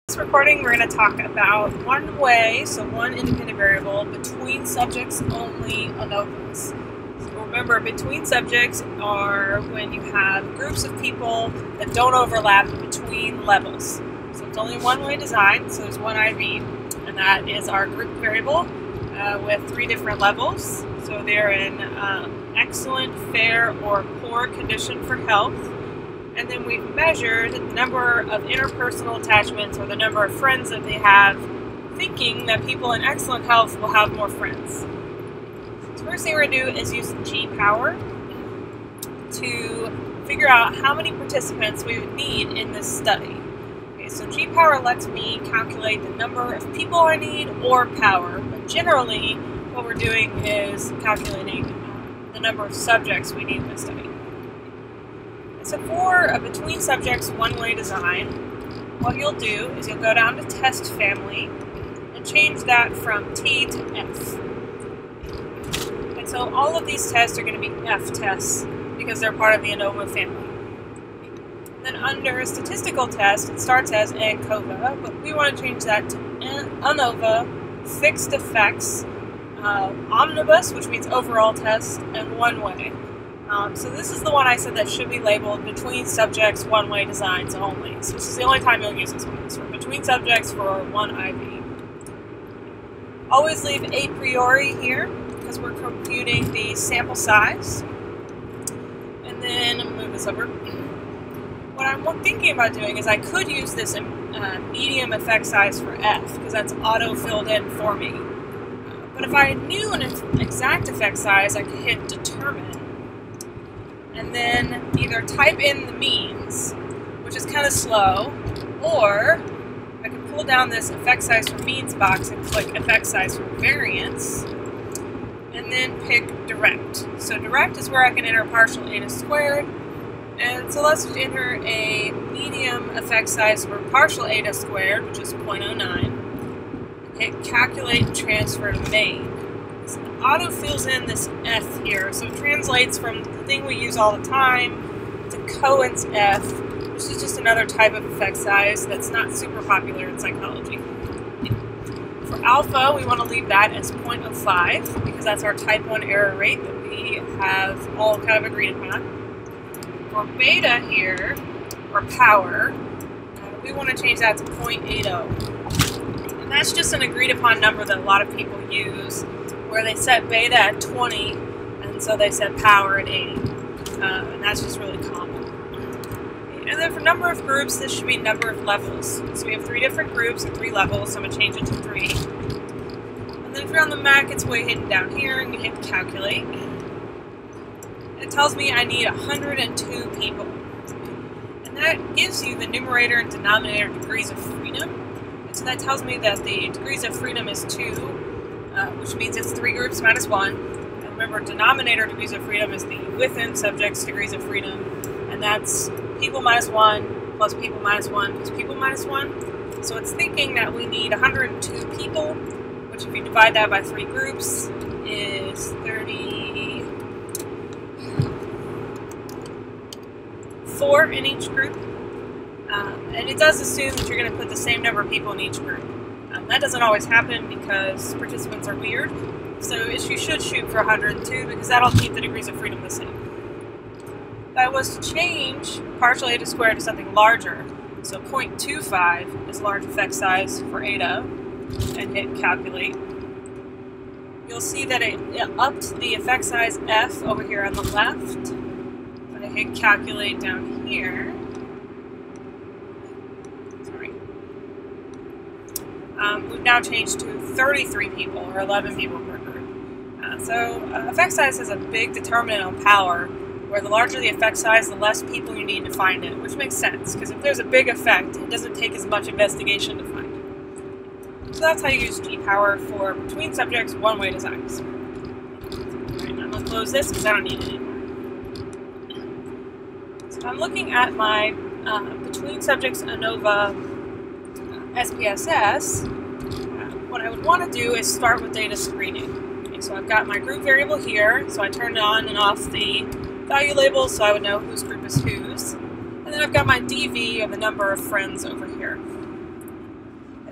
This recording, we're going to talk about one way, so one independent variable, between subjects only ANOVAs. So remember, between subjects are when you have groups of people that don't overlap between levels. So it's only one-way design, so there's one IV, and that is our group variable with 3 different levels. So they're in excellent, fair, or poor condition for health. And then we've measured the number of interpersonal attachments, or the number of friends that they have, thinking that people in excellent health will have more friends. So first thing we're going to do is use g-power to figure out how many participants we would need in this study. Okay, so g-power lets me calculate the number of people I need, or power, but generally what we're doing is calculating the number of subjects we need in this study. So for a between subjects one-way design, what you'll do is you'll go down to test family and change that from T to F. And so all of these tests are going to be F tests because they're part of the ANOVA family. Then under statistical test, it starts as ANCOVA, but we want to change that to ANOVA, fixed effects, omnibus, which means overall test, and one-way. So this is the one I said that should be labeled between subjects one-way designs only. So this is the only time you'll use this one. So between subjects for one IV. Always leave a priori here because we're computing the sample size. And then I'm going to move this over. What I'm thinking about doing is I could use this medium effect size for F because that's auto-filled in for me. But if I knew an exact effect size, I could hit determine. And then either type in the means, which is kind of slow, or I can pull down this effect size for means box and click effect size for variance, and then pick direct. So direct is where I can enter partial eta squared, and so let's enter a medium effect size for partial eta squared, which is 0.09, and hit calculate and transfer to main. So auto fills in this F here, so it translates from the thing we use all the time to Cohen's F, which is just another type of effect size that's not super popular in psychology. For alpha, we want to leave that as 0.05 because that's our type 1 error rate that we have all kind of agreed upon. For beta here, or power, we want to change that to 0.80. And that's just an agreed upon number that a lot of people use, where they set beta at 20, and so they set power at 80. And that's just really common. And then for number of groups, this should be number of levels. So we have 3 different groups and 3 levels, so I'm going to change it to 3. And then if you're on the Mac, it's way hidden down here, and you hit calculate. And it tells me I need 102 people. And that gives you the numerator and denominator degrees of freedom. And so that tells me that the degrees of freedom is 2, which means it's 3 groups minus 1. And remember, denominator degrees of freedom is the within subjects degrees of freedom, and that's people minus 1 plus people minus 1 plus people minus 1. So it's thinking that we need 102 people, which if you divide that by 3 groups is 34 in each group. And it does assume that you're going to put the same number of people in each group. That doesn't always happen because participants are weird, so you should shoot for 102 because that'll keep the degrees of freedom the same. If I was to change partial eta squared to something larger, so 0.25 is large effect size for eta, and hit calculate, you'll see that it upped the effect size F over here on the left. If I hit calculate down here, we've now changed to 33 people, or 11 people per group. So effect size is a big determinant on power, where the larger the effect size, the less people you need to find it, which makes sense, because if there's a big effect, it doesn't take as much investigation to find it. So that's how you use g-power for between subjects one-way designs. Alright, I'm going to close this because I don't need it anymore. So I'm looking at my between subjects ANOVA SPSS. What I would want to do is start with data screening. Okay, so I've got my group variable here, so I turned on and off the value labels so I would know whose group is whose. And then I've got my DV, or the number of friends, over here.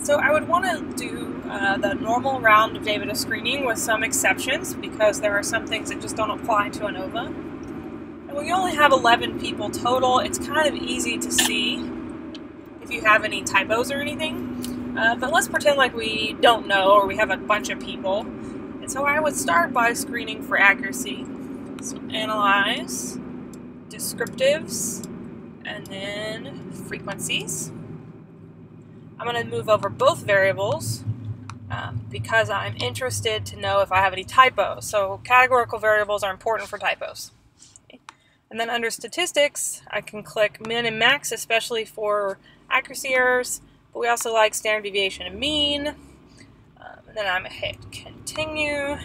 So I would want to do the normal round of data screening with some exceptions, because there are some things that just don't apply to ANOVA. And when you only have 11 people total, it's kind of easy to see if you have any typos or anything. But let's pretend like we don't know, or we have a bunch of people. And so I would start by screening for accuracy. So analyze, descriptives, and then frequencies. I'm going to move over both variables because I'm interested to know if I have any typos. So categorical variables are important for typos. Okay. And then under statistics, I can click min and max, especially for accuracy errors, but we also like standard deviation and mean. And then I'm going to hit continue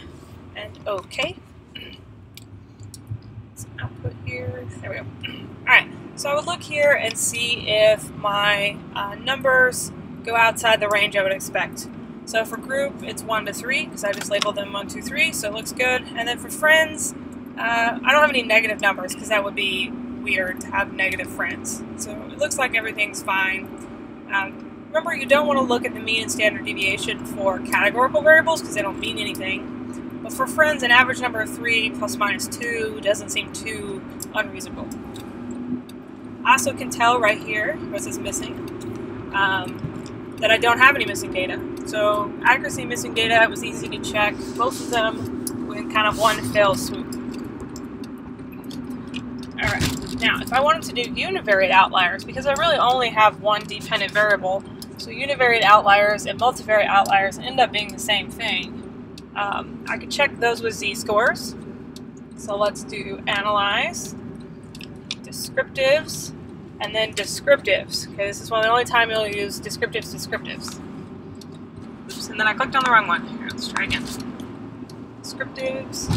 and OK. So output here, there we go. Alright, so I would look here and see if my numbers go outside the range I would expect. So for group, it's 1 to 3, because I just labeled them 1, 2, 3, so it looks good. And then for friends, I don't have any negative numbers, because that would be weird to have negative friends. So it looks like everything's fine. Remember, you don't want to look at the mean and standard deviation for categorical variables, because they don't mean anything. But for friends, an average number of 3 plus minus 2 doesn't seem too unreasonable. I also can tell right here, what is missing, that I don't have any missing data. So accuracy missing data, it was easy to check both of them with kind of one fell swoop. Alright, now if I wanted to do univariate outliers, because I really only have one dependent variable, so univariate outliers and multivariate outliers end up being the same thing, I could check those with z-scores. So let's do analyze, descriptives, and then descriptives. Okay, this is one of the only time you'll use descriptives. Oops, and then I clicked on the wrong one. Here, let's try again. Descriptives.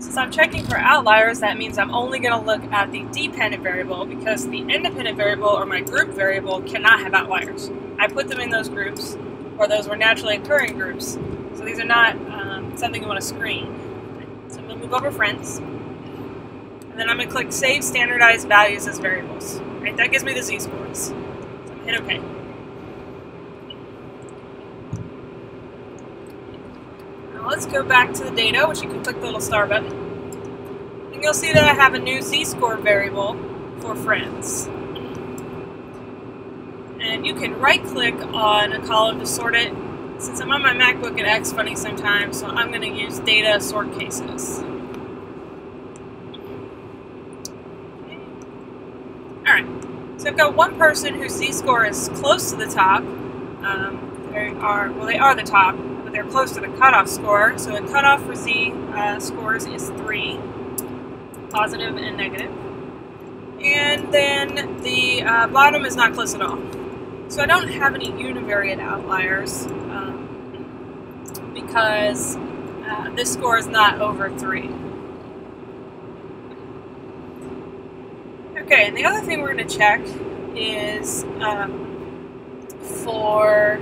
Since I'm checking for outliers, that means I'm only going to look at the dependent variable, because the independent variable, or my group variable, cannot have outliers. I put them in those groups, or those were naturally occurring groups. So these are not something you want to screen. Okay, so I'm going to move over friends. And then I'm going to click Save Standardized Values as Variables. Right, that gives me the z-scores. So I'm going to hit OK. Now let's go back to the data, which you can click the little star button. And you'll see that I have a new z-score variable for friends. And you can right-click on a column to sort it. Since I'm on my MacBook, it acts funny sometimes, so I'm going to use Data Sort Cases. Alright, so I've got one person whose z-score is close to the top. They are the top, but they're close to the cutoff score. So the cutoff for z-scores is 3, positive and negative. And then the bottom is not close at all. So I don't have any univariate outliers because this score is not over 3. Okay, and the other thing we're going to check is for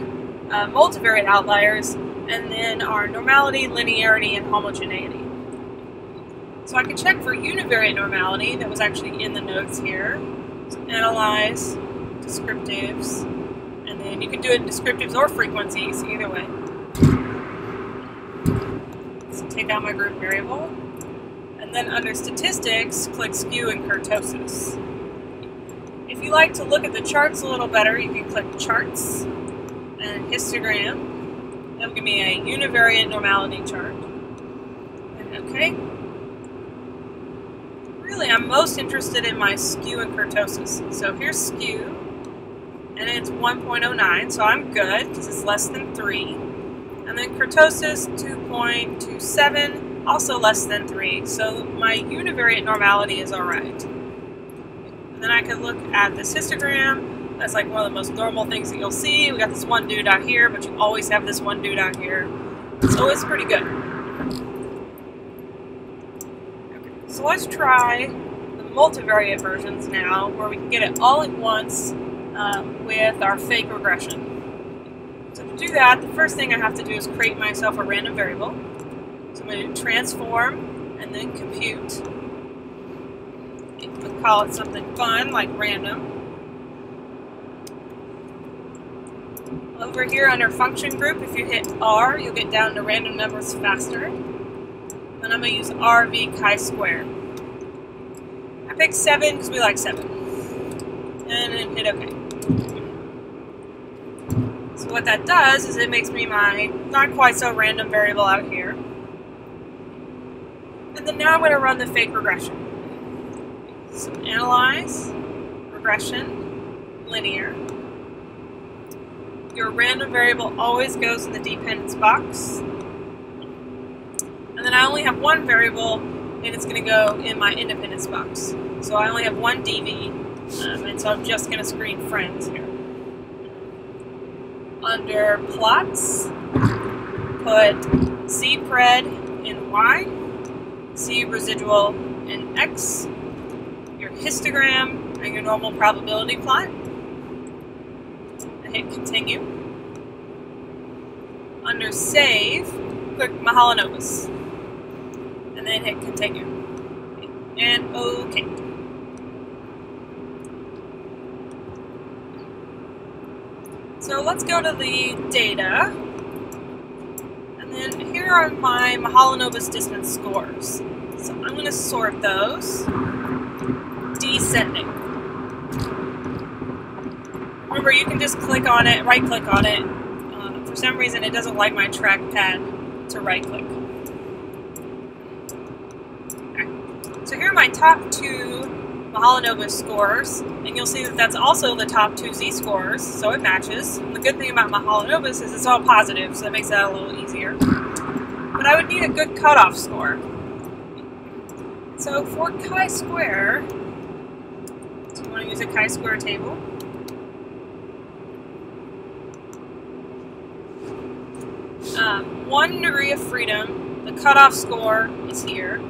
multivariate outliers, and then our normality, linearity, and homogeneity. So I can check for univariate normality, that was actually in the notes here. So analyze, descriptives, and then you can do it in descriptives or frequencies, either way. So take out my group variable. And then under statistics, click skew and kurtosis. If you like to look at the charts a little better, you can click charts and histogram. That'll give me a univariate normality chart. And okay. Really, I'm most interested in my skew and kurtosis. So here's skew, and it's 1.09, so I'm good because it's less than 3. And then kurtosis 2.27. Also less than 3, so my univariate normality is alright. And then I can look at this histogram. That's like one of the most normal things that you'll see. We got this one dude out here, but you always have this one dude out here. So it's pretty good. Okay, so let's try the multivariate versions now, where we can get it all at once with our fake regression. So to do that, the first thing I have to do is create myself a random variable. So I'm going to transform and then compute. We'll call it something fun, like random. Over here under function group, if you hit R, you'll get down to random numbers faster. And I'm going to use RV chi-square. I picked 7 because we like 7. And then hit OK. So what that does is it makes me my not quite so random variable out here. And then now I'm going to run the fake regression. So analyze, regression, linear. Your random variable always goes in the dependence box. And then I only have one variable, and it's going to go in my independence box. So I only have one DV, and so I'm just going to screen friends here. Under plots, put C pred in Y, C residual in X, your histogram, and your normal probability plot. Hit continue. Under save, click Mahalanobis. And then hit continue. And OK. So let's go to the data. And then here are my Mahalanobis distance scores. So I'm going to sort those descending. Remember, you can just click on it, right-click on it. For some reason, it doesn't like my trackpad to right-click. Okay. So here are my top 2 Mahalanobis scores, and you'll see that that's also the top 2 z-scores, so it matches. And the good thing about Mahalanobis is it's all positive, so that makes that a little easier. But I would need a good cutoff score. So for chi-square, so you want to use a chi-square table. 1 degree of freedom, the cutoff score is here.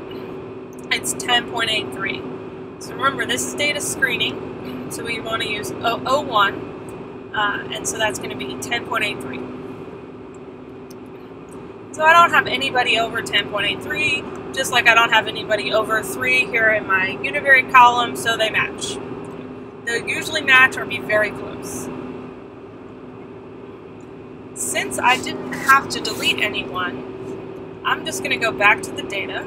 It's 10.83. So remember, this is data screening, so we want to use 001, and so that's going to be 10.83. So I don't have anybody over 10.83, just like I don't have anybody over 3 here in my univariate column, so they match. They'll usually match or be very close. Since I didn't have to delete anyone, I'm just going to go back to the data.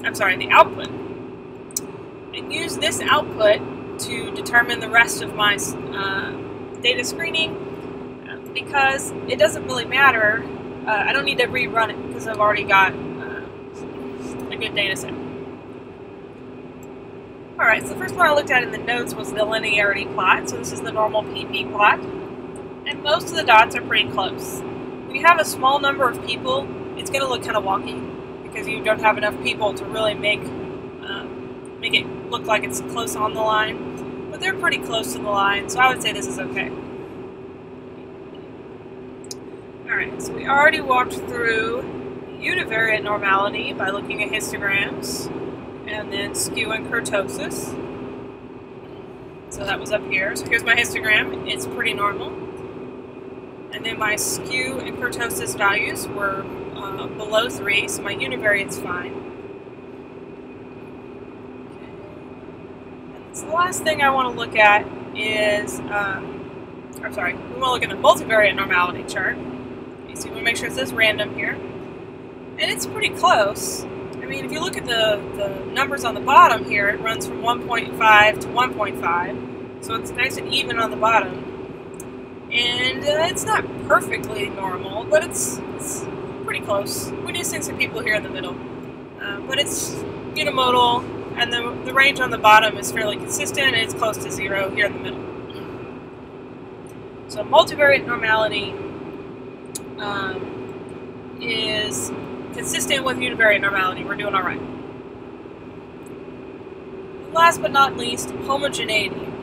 I'm sorry, the output. And use this output to determine the rest of my data screening because it doesn't really matter. I don't need to rerun it because I've already got a good data set. Alright, so the first one I looked at in the notes was the linearity plot. So this is the normal PP plot. And most of the dots are pretty close. When you have a small number of people, it's going to look kind of wonky because you don't have enough people to really make it look like it's close on the line. But they're pretty close to the line, so I would say this is okay. Alright, so we already walked through univariate normality by looking at histograms and then skew and kurtosis. So that was up here. So here's my histogram. It's pretty normal. And then my skew and kurtosis values were below 3, so my univariate's fine. Okay. And so the last thing I want to look at is, we want to look at the multivariate normality chart. Okay, so you want to make sure it says random here. And it's pretty close. I mean, if you look at the numbers on the bottom here, it runs from 1.5 to 1.5. So it's nice and even on the bottom. And it's not perfectly normal, but it's pretty close. We do see some people here in the middle. But it's unimodal, and the range on the bottom is fairly consistent, and it's close to 0 here in the middle. So multivariate normality is consistent with univariate normality. We're doing all right. Last but not least, homogeneity.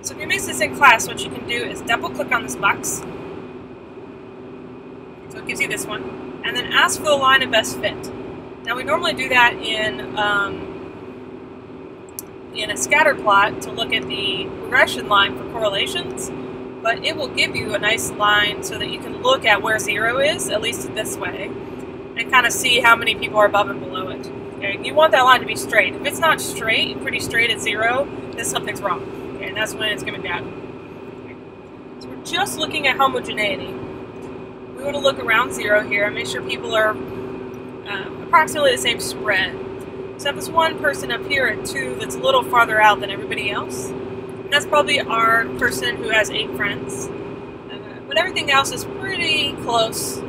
So if you mix this in class, what you can do is double-click on this box. So it gives you this one. And then ask for the line of best fit. Now we normally do that in a scatter plot to look at the regression line for correlations. But it will give you a nice line so that you can look at where 0 is, at least this way, and kind of see how many people are above and below it. Okay? You want that line to be straight. If it's not straight, pretty straight at 0, then something's wrong. And that's when it's going to be bad. just looking at homogeneity, we want to look around 0 here and make sure people are approximately the same spread. So there's one person up here at 2 that's a little farther out than everybody else. And that's probably our person who has 8 friends. But everything else is pretty close.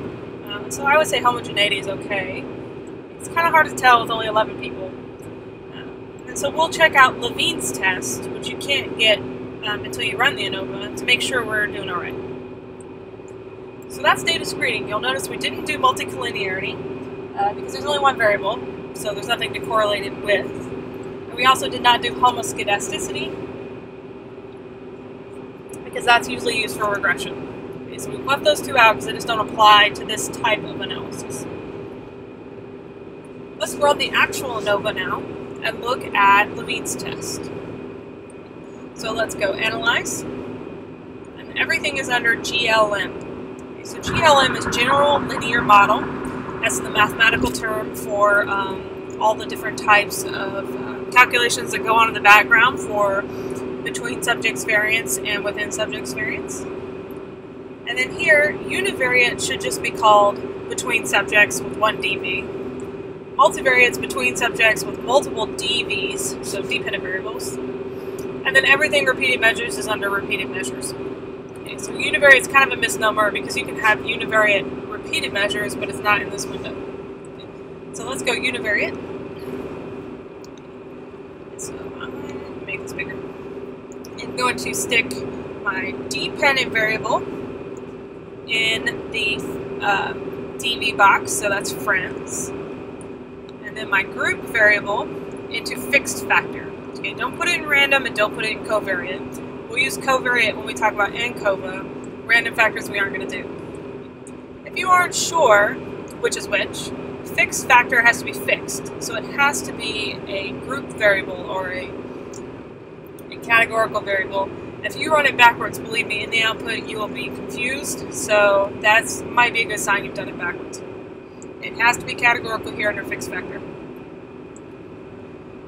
So I would say homogeneity is okay. It's kind of hard to tell with only 11 people. And so we'll check out Levine's test, which you can't get until you run the ANOVA, to make sure we're doing all right. So that's data screening. You'll notice we didn't do multicollinearity because there's only one variable, so there's nothing to correlate it with. And we also did not do homoskedasticity because that's usually used for regression. Okay, so we've left those 2 out because they just don't apply to this type of analysis. Let's run the actual ANOVA now and look at Levine's test. So let's go Analyze, and everything is under GLM. Okay, so GLM is General Linear Model. That's the mathematical term for all the different types of calculations that go on in the background for between subjects variance and within subjects variance. And then here, univariate should just be called between subjects with 1 dV. Multivariate's between subjects with multiple dVs, so dependent variables. And then everything repeated measures is under repeated measures. Okay, so univariate is kind of a misnomer because you can have univariate repeated measures, but it's not in this window. Okay, so let's go univariate. So I'm going to make this bigger. I'm going to stick my dependent variable in the dV box, so that's friends. And then my group variable into fixed factor. Okay, don't put it in random and don't put it in covariate. We'll use covariate when we talk about ANCOVA. Random factors we aren't going to do. If you aren't sure which is which, fixed factor has to be fixed. So it has to be a group variable or a categorical variable. If you run it backwards, believe me, in the output you will be confused. So that might be a good sign you've done it backwards. It has to be categorical here under fixed factor.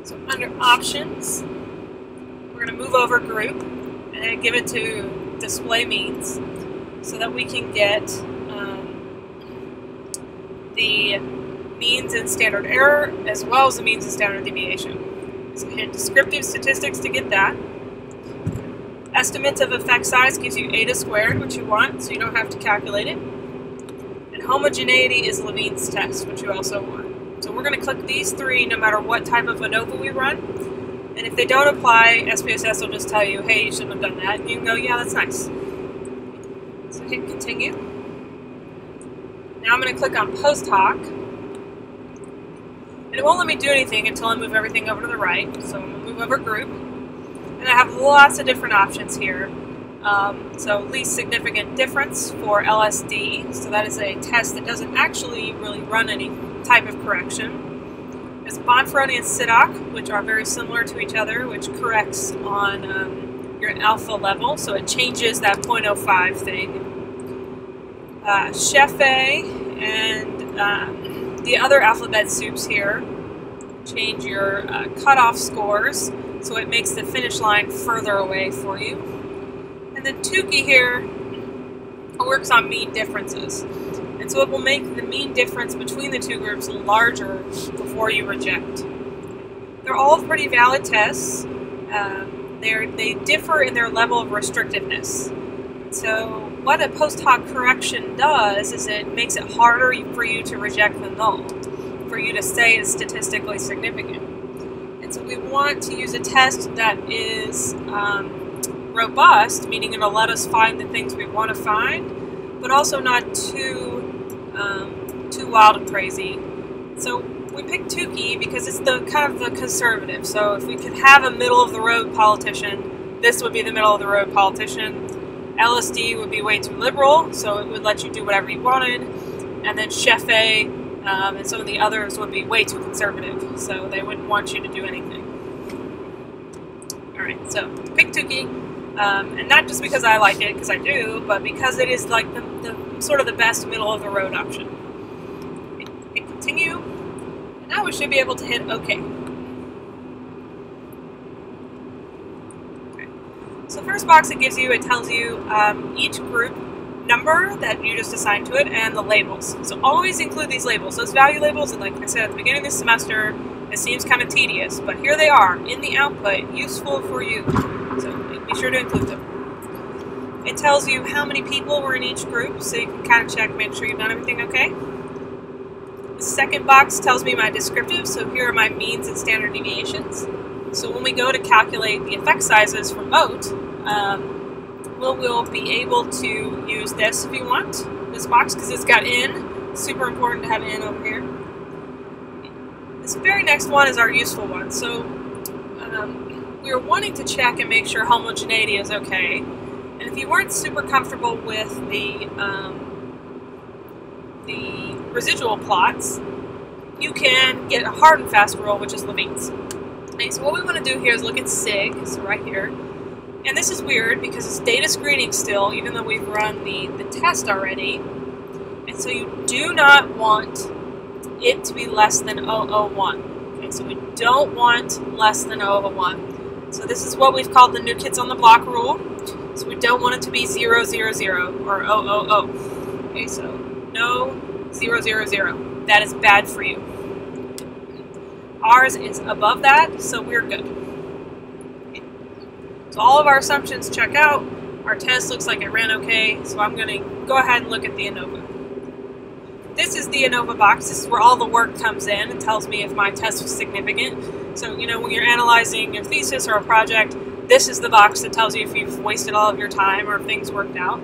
So under options, we're going to move over group and then give it to display means so that we can get the means and standard error as well as the means and standard deviation. So hit descriptive statistics to get that. Estimates of effect size gives you eta squared, which you want, so you don't have to calculate it. And homogeneity is Levine's test, which you also want. So we're going to click these 3 no matter what type of ANOVA we run. And if they don't apply, SPSS will just tell you, hey, you shouldn't have done that. And you can go, yeah, that's nice. So hit continue. Now I'm going to click on post hoc. And it won't let me do anything until I move everything over to the right. So I'm going to move over group. And I have lots of different options here. So least significant difference for LSD. So that is a test that doesn't actually really run any type of correction. There's Bonferroni and Siddock, which are very similar to each other, which corrects on your alpha level, so it changes that 0.05 thing. Cheffe and the other alphabet soups here change your cutoff scores, so it makes the finish line further away for you. And then Tukey here works on mean differences. And so it will make the mean difference between the 2 groups larger before you reject. They're all pretty valid tests. They differ in their level of restrictiveness. So what a post hoc correction does is it makes it harder for you to reject the null, for you to say it's statistically significant. And so we want to use a test that is robust, meaning it'll let us find the things we want to find, but also not too wild and crazy. So we picked Tukey because it's the kind of the conservative. So if we could have a middle-of-the-road politician, this would be the middle-of-the-road politician. LSD would be way too liberal, so it would let you do whatever you wanted. And then Cheffe and some of the others would be way too conservative, so they wouldn't want you to do anything. Alright, so pick Tukey. And not just because I like it, because I do, but because it is like the sort of the best middle-of-the-road option. Hit continue, and now we should be able to hit OK. So the first box it gives you, it tells you each group number that you just assigned to it and the labels. So always include these labels. Those value labels, and like I said at the beginning of this semester, it seems kind of tedious, but here they are in the output, useful for you. So be sure to include them. It tells you how many people were in each group, so you can kind of check, make sure you've done everything okay. The second box tells me my descriptive, so here are my means and standard deviations. So when we go to calculate the effect sizes for mote, we'll be able to use this if you want, this box, because it's got N. Super important to have N over here. This very next one is our useful one. So we're wanting to check and make sure homogeneity is okay. And if you weren't super comfortable with the residual plots, you can get a hard and fast rule, which is Levine's. Okay, so what we want to do here is look at SIG, so right here. And this is weird because it's data screening still, even though we've run the test already. And so you do not want it to be less than 001. Okay, so we don't want less than 001. So this is what we've called the new kids on the block rule. So we don't want it to be 000 or 000. Okay, so no 000. That is bad for you. Ours is above that, so we're good. So all of our assumptions check out. Our test looks like it ran okay, so I'm going to go ahead and look at the ANOVA. This is the ANOVA box. This is where all the work comes in and tells me if my test was significant. So, you know, when you're analyzing your thesis or a project, this is the box that tells you if you've wasted all of your time or if things worked out.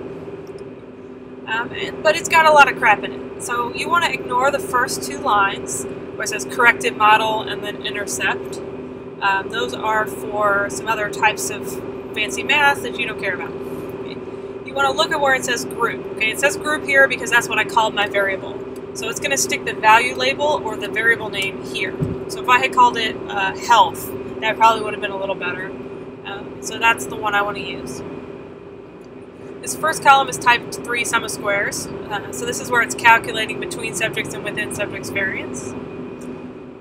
But it's got a lot of crap in it. So you want to ignore the first two lines where it says corrected model and then intercept. Those are for some other types of fancy math that you don't care about. Okay. You want to look at where it says group. Okay, it says group here because that's what I called my variable. So it's going to stick the value label or the variable name here. So if I had called it health, that probably would have been a little better. So that's the one I want to use. This first column is type 3 sum of squares. So this is where it's calculating between subjects and within subjects variance.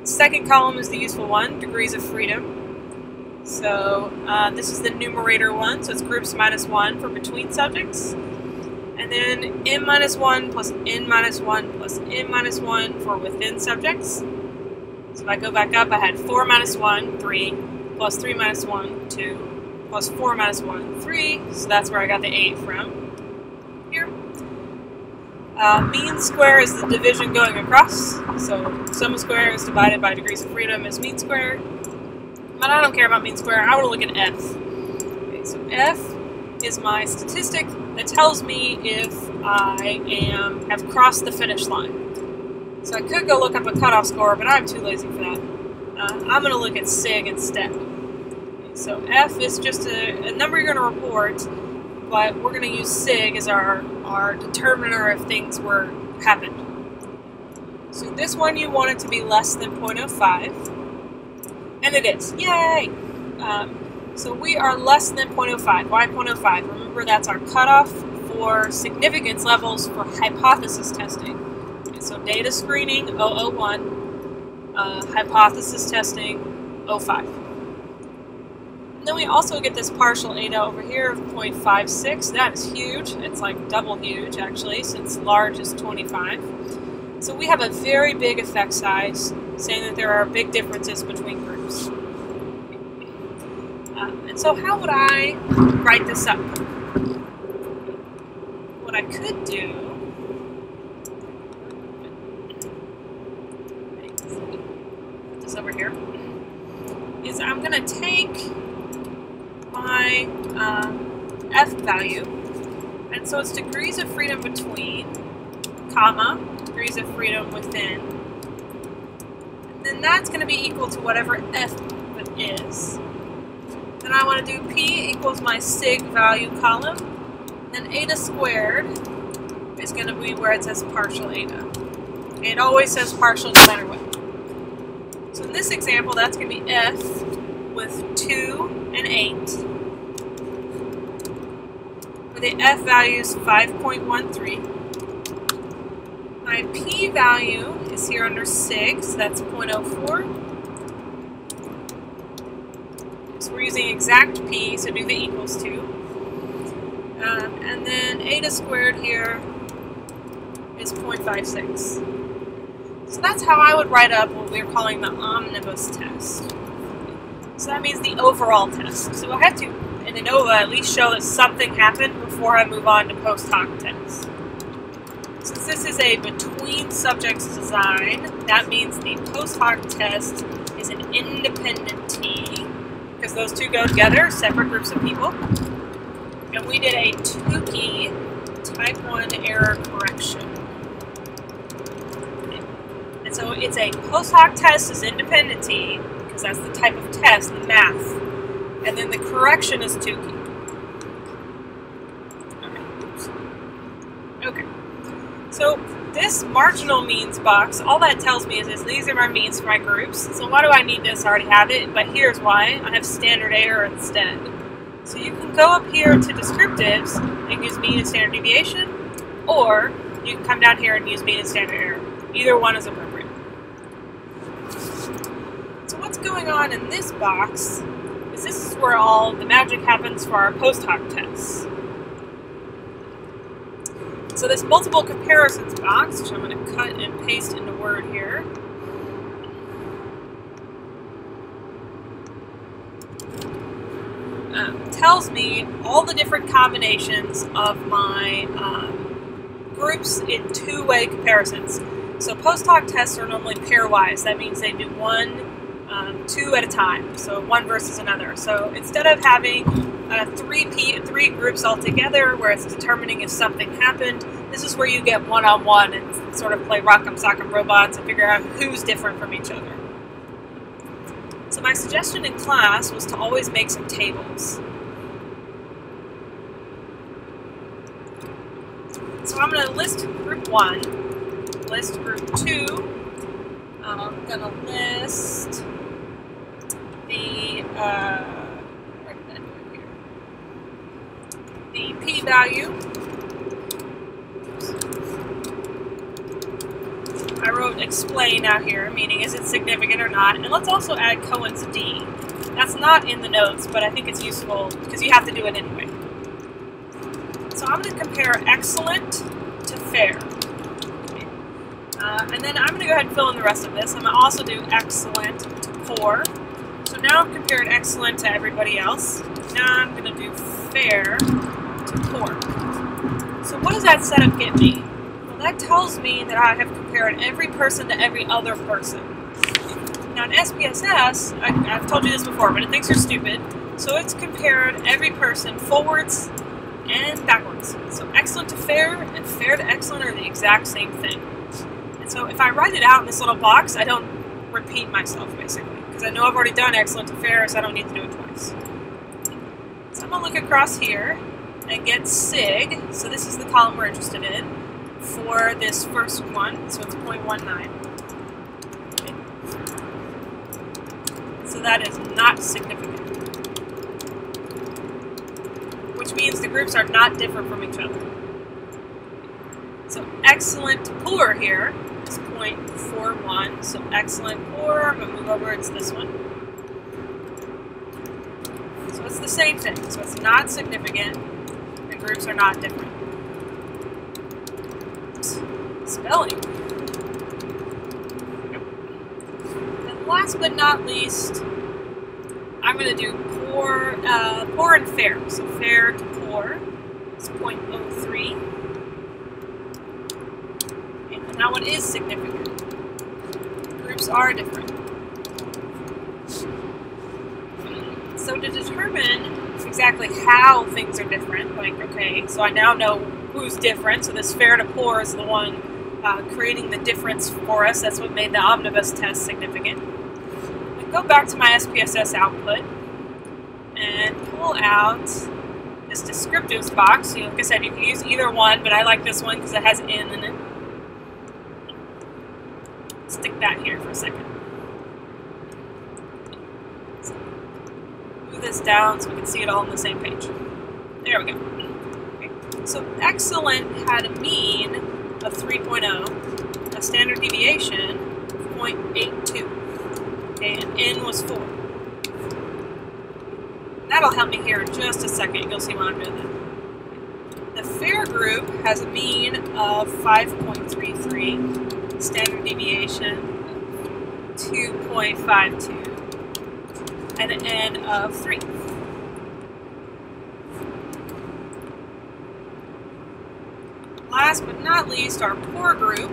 Second column is the useful one, degrees of freedom. So this is the numerator one, so it's groups minus 1 for between subjects. And then n minus 1 plus n minus 1 plus n minus 1 for within subjects. So if I go back up, I had 4 minus 1, 3, plus 3 minus 1, 2, plus 4 minus 1, 3. So that's where I got the 8 from. Here. Mean square is the division going across. So sum of squares divided by degrees of freedom is mean square. But I don't care about mean square. I want to look at F. Okay, so F is my statistic that tells me if I have crossed the finish line. So I could go look up a cutoff score, but I'm too lazy for that. I'm going to look at SIG instead. Okay, so F is just a number you're going to report, but we're going to use SIG as our determiner if things happened. So this one you want it to be less than 0.05, and it is. Yay! So we are less than 0.05. Why 0.05? Remember, that's our cutoff for significance levels for hypothesis testing. Okay, so data screening, 001, hypothesis testing, 05. And then we also get this partial eta over here of 0.56. That is huge. It's like double huge, actually, since large is 25. So we have a very big effect size, saying that there are big differences between groups. And so how would I write this up? What I could do, put this over here, is I'm going to take my F value, and so it's degrees of freedom between, comma, degrees of freedom within, and then that's going to be equal to whatever F is. Then I want to do P equals my SIG value column, then eta squared is going to be where it says partial eta. It always says partial no matter what. So in this example, that's going to be F with 2 and 8. Where the F value is 5.13. My P value is here under SIG, so that's 0.04. So we're using exact p, so do the equals to. And then eta squared here is 0.56. So that's how I would write up what we're calling the omnibus test. So that means the overall test. So I have to, in ANOVA, at least show that something happened before I move on to post hoc tests. Since this is a between subjects design, that means the post hoc test is an independent T, because those two go together, separate groups of people. And we did a Tukey type 1 error correction. And so it's a post hoc test is independent T, because that's the type of test, the math. And then the correction is Tukey. Okay. So this marginal means box, all that tells me is these are my means for my groups. So why do I need this? I already have it, but here's why. I have standard error instead. So you can go up here to descriptives and use mean and standard deviation, or you can come down here and use mean and standard error. Either one is appropriate. So what's going on in this box is this is where all the magic happens for our post hoc tests. So this multiple comparisons box, which I'm going to cut and paste into Word here, tells me all the different combinations of my groups in two-way comparisons. So post hoc tests are normally pairwise. That means they do two at a time, so one versus another. So instead of having three groups all together where it's determining if something happened, this is where you get one-on-one and sort of play Rock'em Sock'em Robots and figure out who's different from each other. So my suggestion in class was to always make some tables. So I'm going to list group 1, list group 2, I'm going to list the p-value. I wrote explain out here, meaning is it significant or not, and let's also add Cohen's D. That's not in the notes, but I think it's useful because you have to do it anyway. So I'm going to compare excellent to fair. Okay. And then I'm going to go ahead and fill in the rest of this. I'm going to also do excellent to poor. So now I've compared excellent to everybody else. Now I'm going to do fair to poor. So what does that setup get me? Well, that tells me that I have compared every person to every other person. Now in SPSS, I've told you this before, but it thinks you're stupid. So it's compared every person forwards and backwards. So excellent to fair and fair to excellent are the exact same thing. And so if I write it out in this little box, I don't repeat myself basically, because I know I've already done excellent to fair, so I don't need to do it twice. So I'm going to look across here and get sig, so this is the column we're interested in, for this first one, so it's 0.19. Okay. So that is not significant, which means the groups are not different from each other. So excellent to poor here is 0.41, so excellent poor, I'm going to move over, it's this one. So it's the same thing, so it's not significant, the groups are not different. Spelling. And last but not least, I'm going to do poor and fair. So fair to poor is 0.03. And that one is significant. Groups are different. So to determine exactly how things are different, like, okay, so I now know who's different, so this fair to poor is the one creating the difference for us. That's what made the omnibus test significant. I go back to my SPSS output and pull out this descriptives box. Like I said, you can use either one, but I like this one because it has in it. Stick that here for a second. So, move this down so we can see it all on the same page. There we go. Okay. So excellent had a mean of 3.0, a standard deviation of 0.82, okay, and n was 4. that'll help me here in just a second. You'll see why I'm doing that. The fair group has a mean of 5.33, standard deviation of 2.52, and an N of 3. Last but not least, our poor group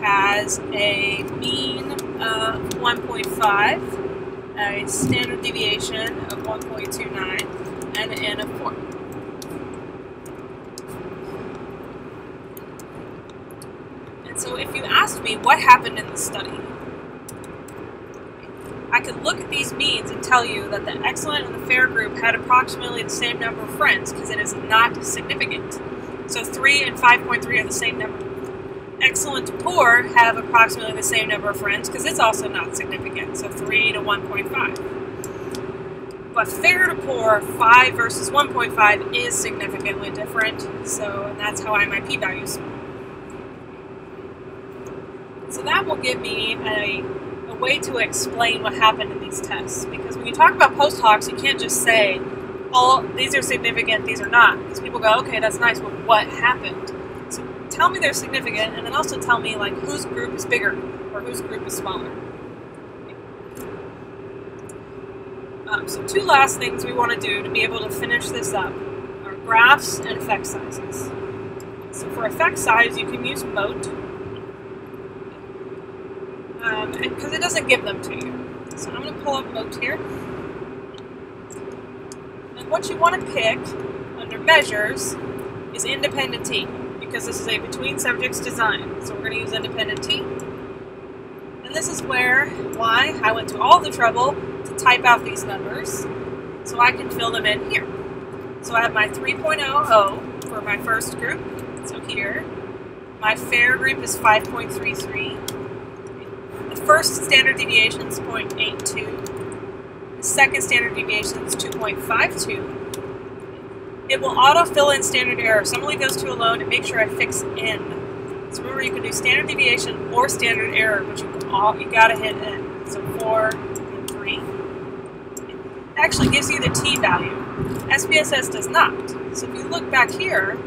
has a mean of 1.5, a standard deviation of 1.29, and an N of 4. And so if you asked me what happened in the study, I could look at these means and tell you that the excellent and the fair group had approximately the same number of friends because it is not significant. So 3 and 5.3 are the same number. Excellent to poor have approximately the same number of friends because it's also not significant. So 3 to 1.5. But fair to poor, 5 versus 1.5 is significantly different. And that's how I have my p-values. So that will give me a way to explain what happened in these tests. Because when you talk about post hocs, you can't just say, oh, these are significant, these are not. Because people go, okay, that's nice, but what happened? So tell me they're significant, and then also tell me like whose group is bigger or whose group is smaller. So two last things we want to do to be able to finish this up are graphs and effect sizes. So for effect size, you can use moat, because it doesn't give them to you. So I'm going to pull up moat here. And what you want to pick under measures is independent t, because this is a between subjects design. So we're going to use independent t. And this is why I went to all the trouble to type out these numbers so I can fill them in here. So I have my 3.00 for my first group. So here, my fair group is 5.33. The first standard deviation is 0.82. The second standard deviation is 2.52. It will auto-fill in standard error, so I'm going to leave those two alone and make sure I fix N. So remember, you can do standard deviation or standard error, but you got to hit N. So 4 and 3. It actually gives you the t value. SPSS does not. So if you look back here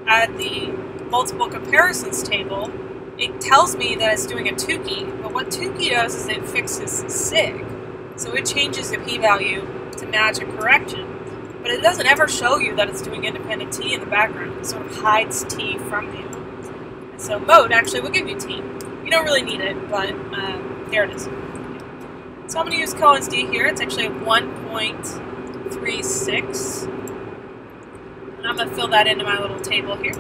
at the multiple comparisons table, it tells me that it's doing a Tukey, but what Tukey does is it fixes sig. So it changes the p-value to match a correction. But it doesn't ever show you that it's doing independent t in the background. It sort of hides t from you. And so mode actually will give you t. You don't really need it, but there it is. So I'm going to use Cohen's d here. It's actually 1.36. And I'm going to fill that into my little table here.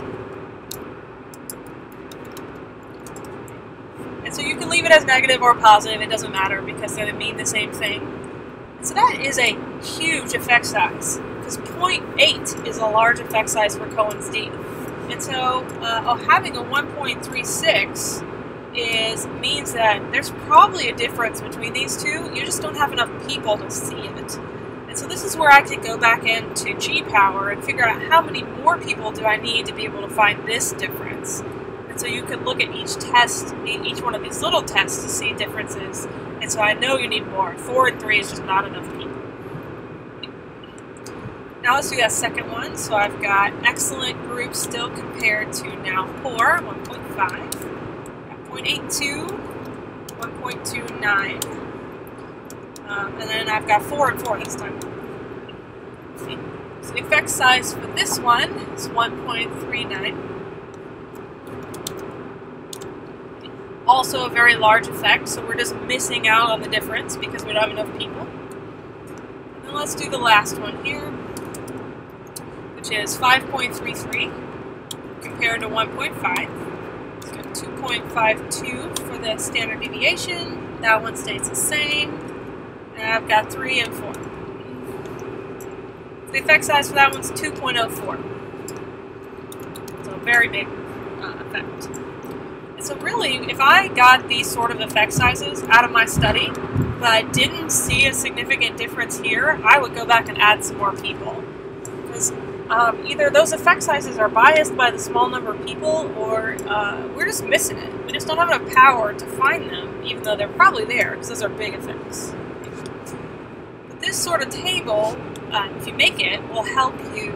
And so you can leave it as negative or positive. It doesn't matter because they mean the same thing. And so that is a huge effect size, because 0.8 is a large effect size for Cohen's d. And so having a 1.36 means that there's probably a difference between these two. You just don't have enough people to see it. And so this is where I could go back into G-Power and figure out how many more people do I need to be able to find this difference. And so you could look at each test, each one of these little tests to see differences. And so I know you need more. 4 and 3 is just not enough people. Now let's do that second one. So I've got excellent group still compared to now poor, 1.5, 0.82, 1.29, and then I've got 4 and 4 this time. So the effect size for this one is 1.39. Also a very large effect, so we're just missing out on the difference because we don't have enough people. And then let's do the last one here, which is 5.33 compared to 1.5. So 2.52 for the standard deviation. That one stays the same. And I've got 3 and 4. The effect size for that one's 2.04. So a very big effect. So really, if I got these sort of effect sizes out of my study, but I didn't see a significant difference here, I would go back and add some more people. Because either those effect sizes are biased by the small number of people, or we're just missing it. We just don't have enough power to find them, even though they're probably there, because those are big effects. But this sort of table, if you make it, will help you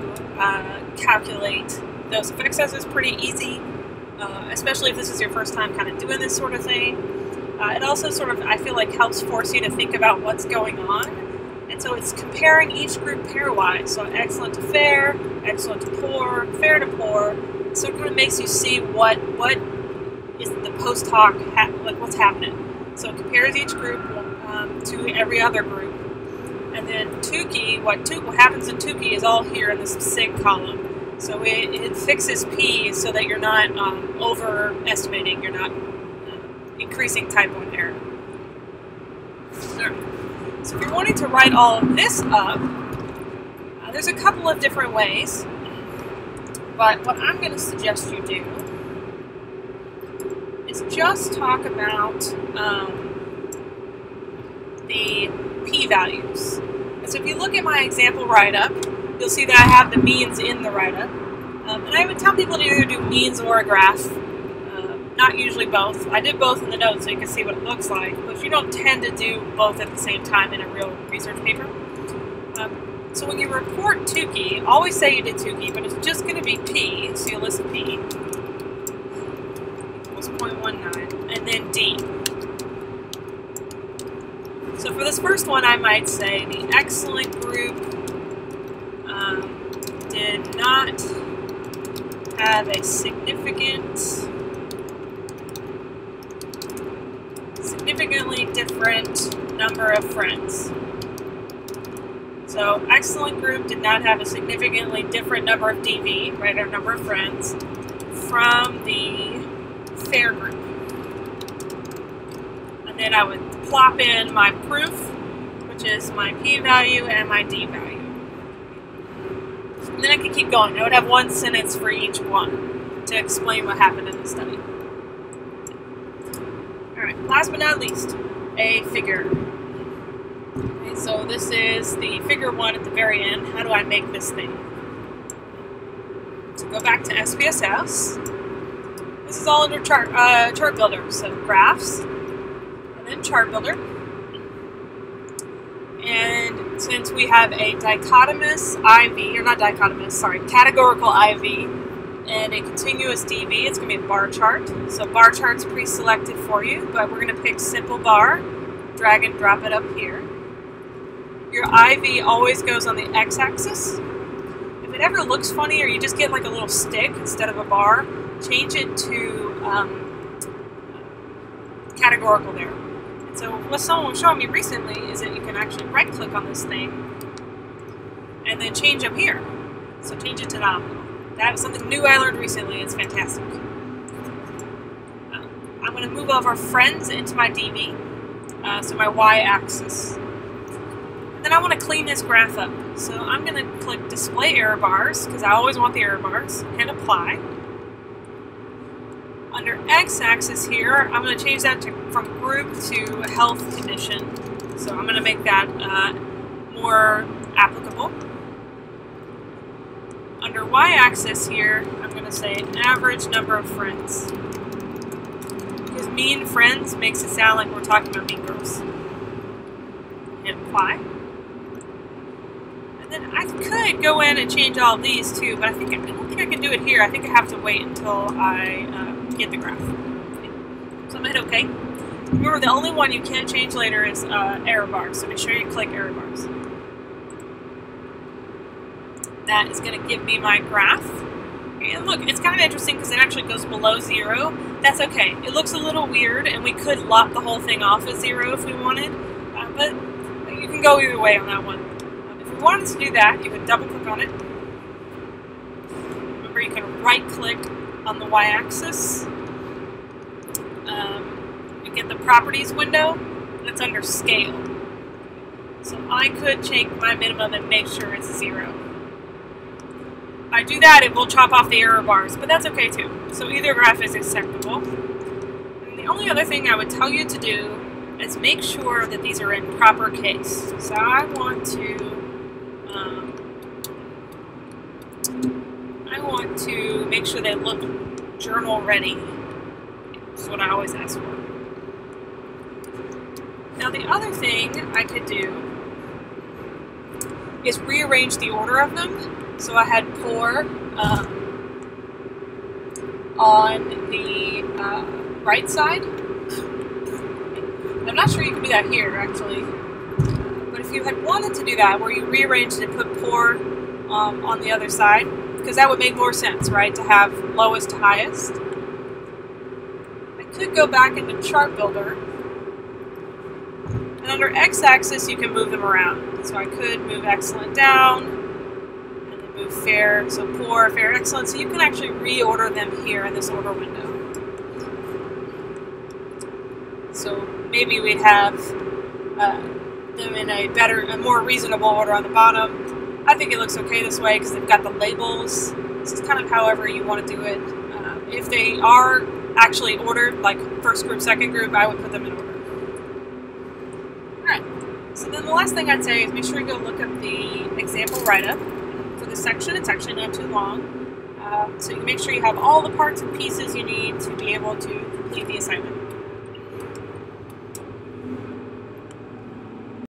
calculate those effect sizes pretty easy, especially if this is your first time kind of doing this sort of thing. It also sort of, I feel like, helps force you to think about what's going on. And so it's comparing each group pairwise. So excellent to fair, excellent to poor, fair to poor. So it kind of makes you see what is the post hoc, like what's happening. So it compares each group to every other group. And then Tukey, what happens in Tukey is all here in this sig column. So it fixes P so that you're not overestimating, you're not increasing type 1 error. So if you're wanting to write all of this up, there's a couple of different ways. But what I'm going to suggest you do is just talk about the p-values. And so if you look at my example write-up, you'll see that I have the means in the write-up. And I would tell people to either do means or a graph, not usually both. I did both in the notes so you can see what it looks like, but you don't tend to do both at the same time in a real research paper. So when you report Tukey, always say you did Tukey, but it's just going to be P, so you'll list P, equals 0.19, and then D. So for this first one, I might say the excellent group did not have a significantly different number of friends. So excellent group did not have a significantly different number of DV, right, or number of friends, from the fair group. And then I would plop in my proof, which is my p-value and my d-value. And then I could keep going. I would have one sentence for each one to explain what happened in the study. Alright, last but not least, a figure. Okay, so this is the figure 1 at the very end. How do I make this thing? So go back to SPSS. This is all under chart builder. So graphs, and then chart builder. And since we have a dichotomous IV, or not dichotomous, sorry, categorical IV, and a continuous DV, it's going to be a bar chart. So bar chart's pre-selected for you, but we're going to pick simple bar, drag and drop it up here. Your IV always goes on the x-axis. If it ever looks funny or you just get like a little stick instead of a bar, change it to categorical there. And so what someone was showing me recently is that you can actually right-click on this thing and then change them here. So change it to nominal. That was something new I learned recently. It's fantastic. I'm going to move over friends into my DV, so my y-axis. And then I want to clean this graph up. So I'm going to click Display Error Bars, because I always want the error bars, and Apply. Under x-axis here, I'm going to change that from group to health condition. So I'm going to make that more applicable. Under y-axis here, I'm going to say average number of friends. Because mean friends makes it sound like we're talking about mean girls. Hit Apply. And then I could go in and change all of these too, but I don't think I can do it here. I think I have to wait until I get the graph. So I'm going to hit OK. Remember, the only one you can't change later is error bars, so make sure you click error bars. That is going to give me my graph. And look, it's kind of interesting because it actually goes below 0. That's okay. It looks a little weird, and we could lop the whole thing off at 0 if we wanted, but you can go either way on that one. If you wanted to do that, you could double-click on it. Remember, you can right-click on the y-axis. You get the Properties window, and it's under Scale. So I could change my minimum and make sure it's 0. If I do that, it will chop off the error bars, but that's okay too. So either graph is acceptable. And the only other thing I would tell you to do is make sure that these are in proper case. So I want to make sure they look journal ready. That's what I always ask for. Now the other thing I could do is rearrange the order of them. So I had poor on the right side. I'm not sure you can do that here, actually. But if you had wanted to do that, where you rearranged and put poor on the other side, because that would make more sense, right, to have lowest to highest. I could go back into Chart Builder, and under x-axis you can move them around. So I could move excellent down, and then move fair, so poor, fair, excellent. So you can actually reorder them here in this order window. So maybe we'd have them in a more reasonable order on the bottom. I think it looks okay this way because they've got the labels. This is kind of however you want to do it. If they are actually ordered, like first group, second group, I would put them in order. Alright, so then the last thing I'd say is make sure you go look up the example write-up for this section. It's actually not too long. So you make sure you have all the parts and pieces you need to be able to complete the assignment.